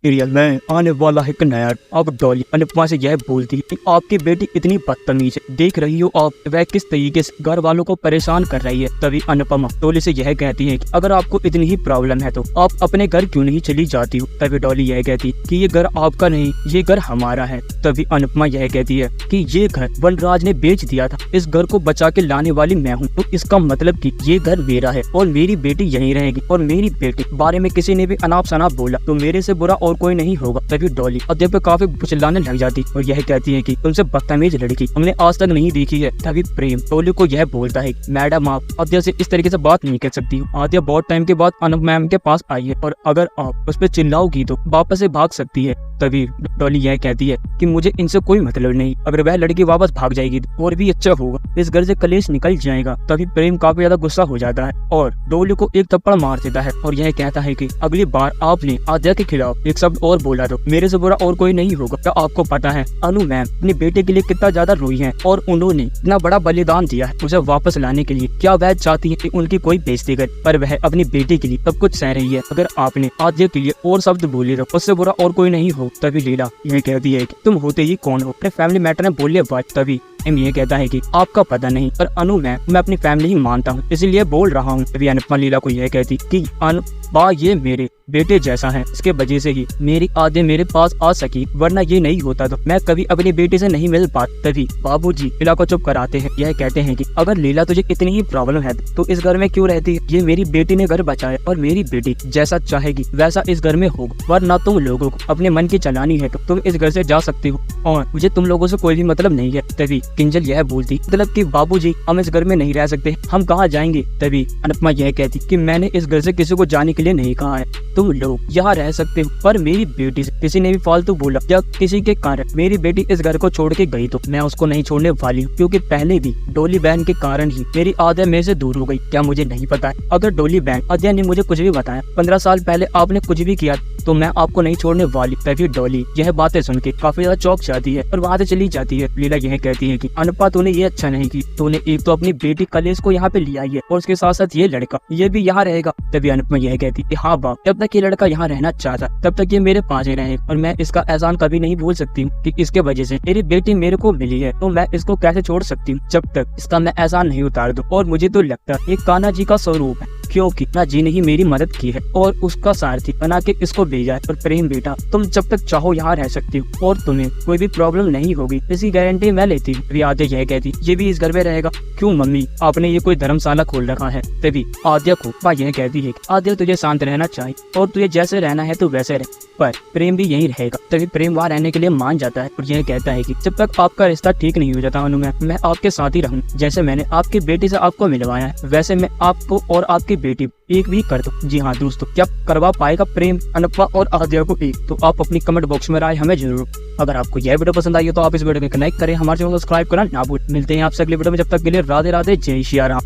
Serial में आने वाला है एक नया। अब डॉली अनुपमा से यह बोलती है कि आपकी बेटी इतनी बदतमीज है, देख रही हो आप वह किस तरीके से घर वालों को परेशान कर रही है। तभी अनुपमा डॉली से यह कहती है कि अगर आपको इतनी ही प्रॉब्लम है तो आप अपने घर क्यों नहीं चली जाती हो। तभी डॉली यह कहती है कि ये घर आपका नहीं, ये घर हमारा है। तभी अनुपमा यह कहती है कि ये घर वनराज ने बेच दिया था, इस घर को बचा के लाने वाली मैं हूँ, तो इसका मतलब कि ये घर मेरा है और मेरी बेटी यहीं रहेगी और मेरी बेटी बारे में किसी ने भी अनाप शनाप बोला तो मेरे से बुरा और कोई नहीं होगा। तभी डॉली अद्य पे काफी चिल्लाने लग जाती और यह कहती है कि तुमसे बदतमीज लड़की हमने आज तक नहीं देखी है। तभी प्रेम डॉली को यह बोलता है मैडम आप अद्य से इस तरीके से बात नहीं कर सकती। आद्या बहुत टाइम के बाद अनुप मैम के पास आई है और अगर आप उस पर चिल्लाओगी तो वापस से भाग सकती है। तभी डॉली यह कहती है कि मुझे इनसे कोई मतलब नहीं, अगर वह लड़की वापस भाग जाएगी तो और भी अच्छा होगा, इस घर से कलेश निकल जाएगा। तभी प्रेम काफी ज्यादा गुस्सा हो जाता है और डॉली को एक थप्पड़ मार देता है और यह कहता है कि अगली बार आपने आद्या के खिलाफ एक शब्द और बोला तो मेरे से बुरा और कोई नहीं होगा। क्या आपको पता है अनु मैम अपने बेटे के लिए कितना ज्यादा रोई है और उन्होंने इतना बड़ा बलिदान दिया है उसे वापस लाने के लिए। क्या वह चाहती है कि उनकी कोई बेइज्जती करे, पर वह अपनी बेटी के लिए सब कुछ सह रही है। अगर आपने आद्या के लिए और शब्द बोले तो उससे बुरा और कोई नहीं हो। तभी लीला यह कहती है कि तुम होते ही कौन हो, अपने फैमिली मैटर में बोलिए बात। तभी ये कहता है कि आपका पता नहीं, पर अनु मैं अपनी फैमिली ही मानता हूँ इसीलिए बोल रहा हूँ। तभी अनुपमा लीला को यह कहती कि बा ये मेरे बेटे जैसा है, इसके वजह से ही मेरी आद्या मेरे पास आ सकी, वरना ये नहीं होता तो मैं कभी अपनी बेटी से नहीं मिल पाता। तभी बाबूजी लीला को चुप कराते हैं। यह कहते हैं कि अगर लीला तुझे इतनी ही प्रॉब्लम है तो इस घर में क्यों रहती है, ये मेरी बेटी ने घर बचाया और मेरी बेटी जैसा चाहेगी वैसा इस घर में होगा, वरना तुम लोगों को अपने मन की चलानी है तो तुम इस घर से जा सकते हो और मुझे तुम लोगों से कोई भी मतलब नहीं है। तभी किंजल यह बोलती मतलब कि बाबूजी हम इस घर में नहीं रह सकते, हम कहाँ जाएंगे। तभी अनुपमा यह कहती कि मैंने इस घर से किसी को जाने के लिए नहीं कहा है, तुम लोग यहाँ रह सकते हो, पर मेरी बेटी से किसी ने भी फालतू बोला या किसी के कारण मेरी बेटी इस घर को छोड़ के गई तो मैं उसको नहीं छोड़ने वाली हूँ, क्योंकि पहले भी डोली बहन के कारण ही मेरी आद्या मेरे से दूर हो गई। क्या मुझे नहीं पता है, अगर डोली बहन आद्या ने मुझे कुछ भी बताया 15 साल पहले आपने कुछ भी किया तो मैं आपको नहीं छोड़ने वाली। तभी डॉली यह बातें सुन के काफी ज्यादा चौंक जाती है और वहाँ से चली जाती है। लीला यह कहती है कि अनुपा तूने ये अच्छा नहीं की, तूने एक तो अपनी बेटी कलेश को यहाँ पे ले आई है और उसके साथ साथ ये लड़का ये भी यहाँ रहेगा। तभी अनुपमा यह कहती है हाँ बाप, जब तक ये लड़का यहाँ रहना चाहता तब तक ये मेरे पास ही रहे और मैं इसका एहसान कभी नहीं भूल सकती हूँ कि इसके वजह से मेरी बेटी मेरे को मिली है, तो मैं इसको कैसे छोड़ सकती हूँ जब तक इसका मैं एहसान नहीं उतार दूँ। और मुझे तो लगता है ये कान्हा जी का स्वरूप है, क्योंकि कान्हा जी ने ही मेरी मदद की है और उसका सारथी बना के इसको भेजा है। और प्रेम बेटा तुम जब तक चाहो यहाँ रह सकती हो और तुम्हें कोई भी प्रॉब्लम नहीं होगी, इसकी गारंटी मैं लेती हूँ। तभी आद्या यह कहती ये भी इस घर में रहेगा। क्यों मम्मी आपने ये कोई धर्मशाला खोल रखा है। तभी आद्या को यह कहती है आद्या तुझे शांत रहना चाहिए और तुझे जैसे रहना है तो वैसे रह, पर प्रेम भी यहीं रहेगा। तभी प्रेम वहाँ रहने के लिए मान जाता है और यह कहता है कि जब तक आपका रिश्ता ठीक नहीं हो जाता अनु मैं आपके साथ ही रहूँ, जैसे मैंने आपकी बेटी से आपको मिलवाया है वैसे मैं आपको और आपकी बेटी एक भी कर दो। जी हाँ दोस्तों, क्या करवा पाएगा प्रेम अनुपमा और आद्या को एक, तो आप अपनी कमेंट बॉक्स में राय हमें जरूर। अगर आपको यह वीडियो पसंद आई हो तो आप इस वीडियो को लाइक करें, हमारे चैनल को सब्सक्राइब करना ना भूलें। मिलते हैं आपसे अगले वीडियो में, जब तक के लिए राधे राधे, जय श्री राम।